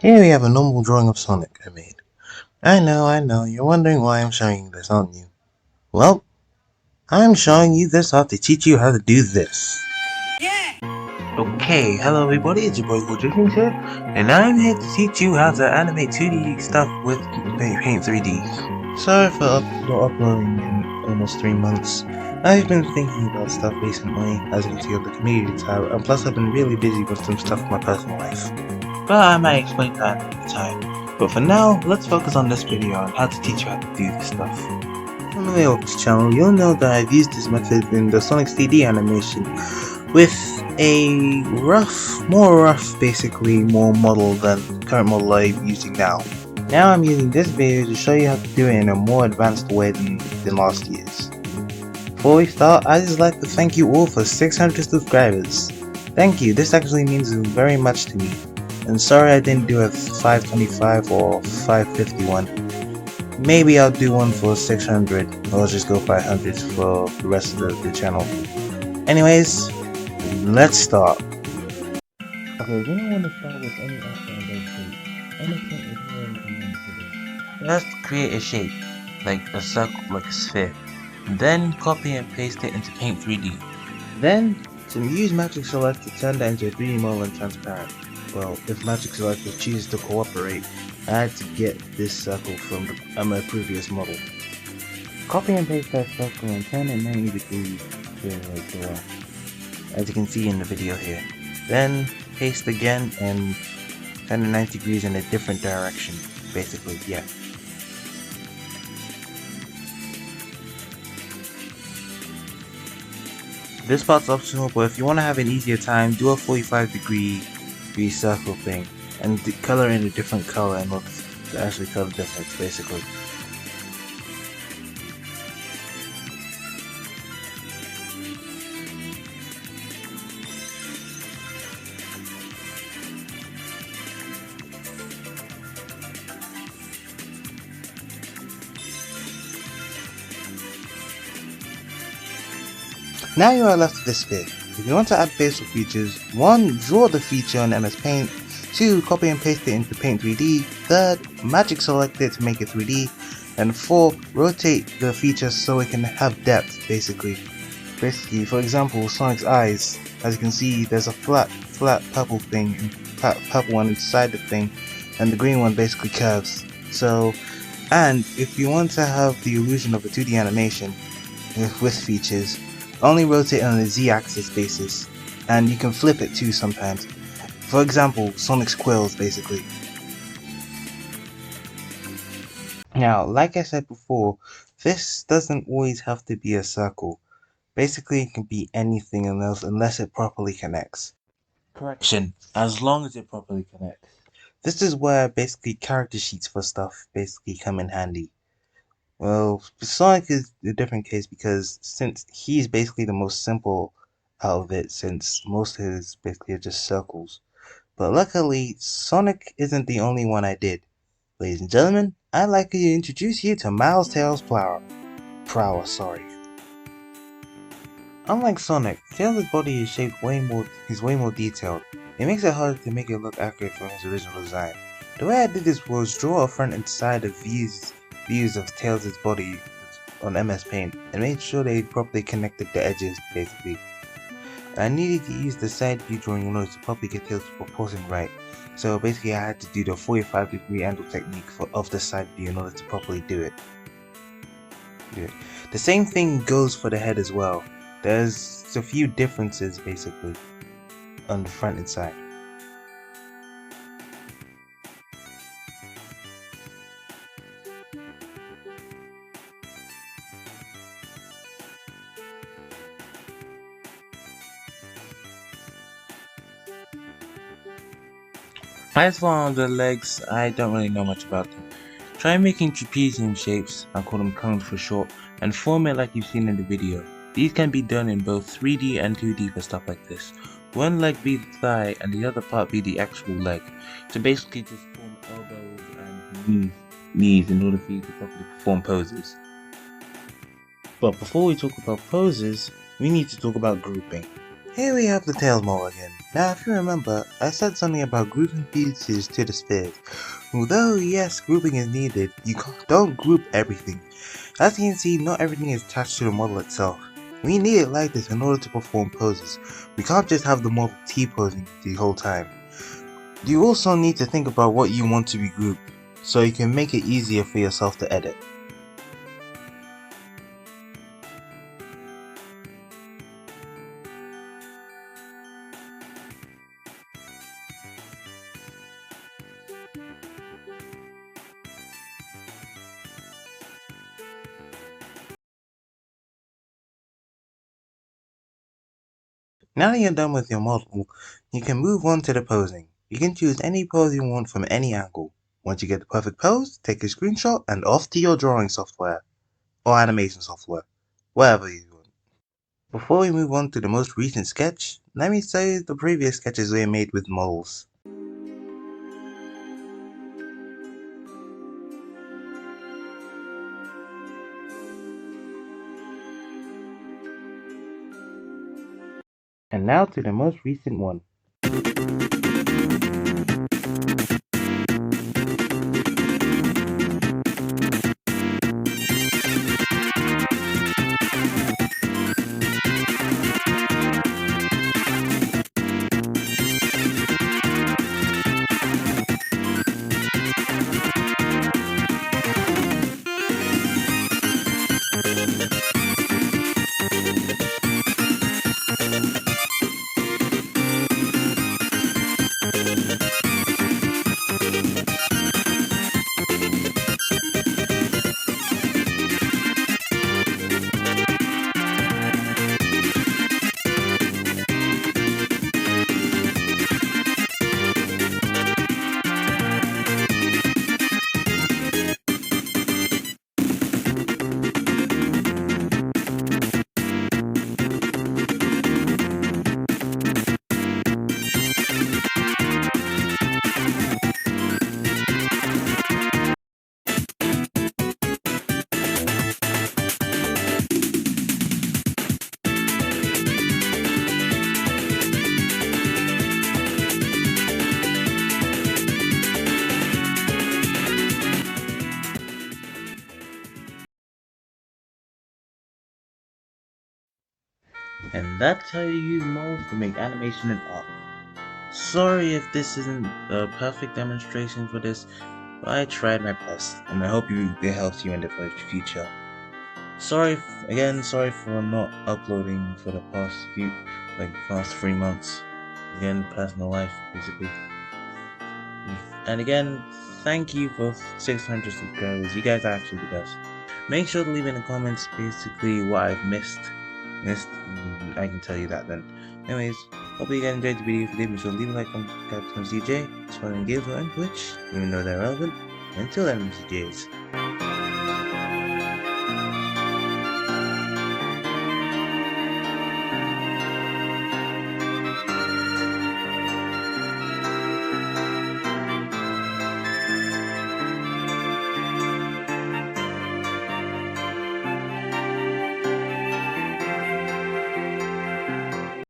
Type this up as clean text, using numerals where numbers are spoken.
Here we have a normal drawing of Sonic I made. I know, you're wondering why I'm showing you this, aren't you? Well, I'm showing you this how to teach you how to do this. Okay, hello everybody, it's your boy James here, and I'm here to teach you how to animate 2D stuff with Paint 3D. Sorry for not uploading in almost 3 months. I've been thinking about stuff recently, as you can see on the community tab, and plus I've been really busy with some stuff in my personal life. But I might explain that another time. But for now, let's focus on this video on how to teach you how to do this stuff. On the LATERZ channel, you'll know that I've used this method in the Sonic 3D animation with a more rough basically, more model than the current model I'm using now. Now I'm using this video to show you how to do it in a more advanced way than last year's. Before we start, I'd just like to thank you all for 600 subscribers. Thank you, this actually means very much to me. And sorry I didn't do a 525 or 551. Maybe I'll do one for 600, or I'll just go 500 for the rest of the channel. Anyways, let's start. Okay, we don't want to start with any outside shape. Anything is really convenient today. First, create a shape, like a circle, like a sphere. Then copy and paste it into Paint 3D. Then, to use Magic Select to turn that into a 3D model and transparent. Well, if Magic Select chooses to cooperate, I had to get this circle from my previous model. Copy and paste that circle and turn it 90 degrees to the left, as you can see in the video here. Then paste again and turn it 90 degrees in a different direction, basically, yeah. This part's optional, but if you want to have an easier time, do a 45-degree circle thing and color in a different color in order to actually tell the difference, basically. Now you are left with this sphere. If you want to add facial features, 1. Draw the feature on MS Paint, 2. Copy and paste it into Paint 3D, 3. Magic Select it to make it 3D, and 4. Rotate the feature so it can have depth, basically. For example, Sonic's eyes, as you can see, there's a flat purple thing, purple one inside the thing, and the green one basically curves. So, and if you want to have the illusion of a 2D animation with features, only rotate on a Z-axis basis, and you can flip it too sometimes. For example, Sonic's quills, basically. Now, like I said before, this doesn't always have to be a circle. Basically, it can be anything else unless it properly connects. Correction, as long as it properly connects. This is where basically character sheets for stuff basically come in handy. Well, Sonic is a different case because since he's basically the most simple out of it, since most of his basically are just circles. But luckily, Sonic isn't the only one I did. Ladies and gentlemen, I'd like to introduce you to Miles Tails Prowler, sorry. Unlike Sonic, Tails' body is shaped way more detailed. It makes it harder to make it look accurate from his original design. The way I did this was draw a front and side of views of Tails' body on MS Paint and made sure they properly connected the edges, basically. I needed to use the side view drawing in order to properly get Tails' proportion right, so basically I had to do the 45-degree angle technique of the side view in order to properly do it. The same thing goes for the head as well. There's a few differences basically on the front and side. As for the legs, I don't really know much about them. Try making trapezium shapes, I call them cones for short, and form it like you've seen in the video. These can be done in both 3D and 2D for stuff like this. One leg be the thigh and the other part be the actual leg. So basically just form elbows and knees in order for you to properly perform poses. But before we talk about poses, we need to talk about grouping. Here we have the tail model again. Now if you remember, I said something about grouping pieces to the spheres. Although yes, grouping is needed, don't group everything. As you can see, not everything is attached to the model itself. We need it like this in order to perform poses. We can't just have the model T-posing the whole time. You also need to think about what you want to be grouped, so you can make it easier for yourself to edit. Now that you're done with your model, you can move on to the posing. You can choose any pose you want from any angle. Once you get the perfect pose, take a screenshot and off to your drawing software, or animation software, whatever you want. Before we move on to the most recent sketch, let me show you the previous sketches we made with models. And now to the most recent one. And that's how you use models to make animation and art. Sorry if this isn't a perfect demonstration for this, but I tried my best, and I hope it helps you in the future. Sorry for not uploading for the past 3 months. Again, personal life, basically. And again, thank you for 600 subscribers. You guys are actually the best. Make sure to leave in the comments basically what I've missed. I can tell you that then. Anyways, hope you guys enjoyed the video. If you did, make sure to leave a like on CJ, Swelling Games on Twitch, even though they're relevant. Until then, MCJs.